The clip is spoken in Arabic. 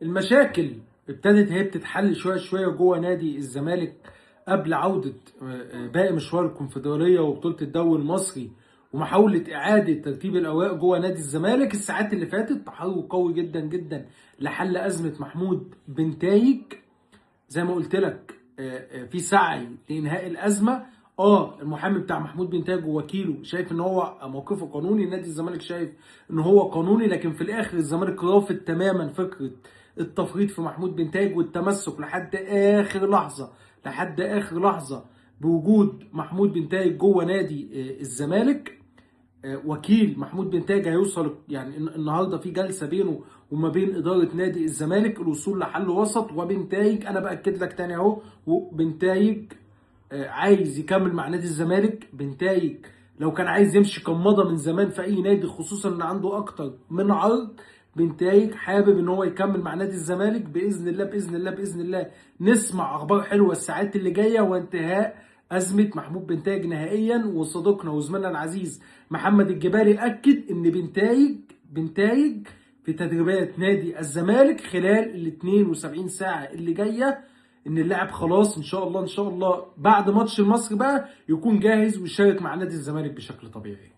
المشاكل ابتدت هي بتتحل شويه شويه جوه نادي الزمالك قبل عوده باقي مشوار الكونفدراليه وبطوله الدوري المصري ومحاوله اعاده ترتيب الاوراق جوه نادي الزمالك. الساعات اللي فاتت تحرك قوي جدا جدا لحل ازمه محمود بنتايج. زي ما قلت لك في سعي لانهاء الازمه. المحامي بتاع محمود بنتاج ووكيله شايف ان هو موقفه قانوني، نادي الزمالك شايف ان هو قانوني، لكن في الاخر الزمالك رافض تماما فكره التفريط في محمود بنتاج والتمسك لحد اخر لحظه، لحد اخر لحظه بوجود محمود بنتاج جوه نادي الزمالك. وكيل محمود بنتاج هيوصل يعني النهارده في جلسه بينه وما بين اداره نادي الزمالك الوصول لحل وسط. وبنتايج انا باكد لك تاني اهو، وبنتايج عايز يكمل مع نادي الزمالك. بنتايج لو كان عايز يمشي كان مضى من زمان في اي نادي، خصوصا ان عنده اكتر من عرض. بنتايج حابب ان هو يكمل مع نادي الزمالك باذن الله باذن الله باذن الله. نسمع اخبار حلوه الساعات اللي جايه وانتهاء ازمه محمود بنتايج نهائيا. وصديقنا وزميلنا العزيز محمد الجبالي اكد ان بنتايج في تدريبات نادي الزمالك خلال ال 72 ساعه اللي جايه، ان اللاعب خلاص ان شاء الله ان شاء الله بعد ماتش المصري بقى يكون جاهز ويشارك مع نادي الزمالك بشكل طبيعي.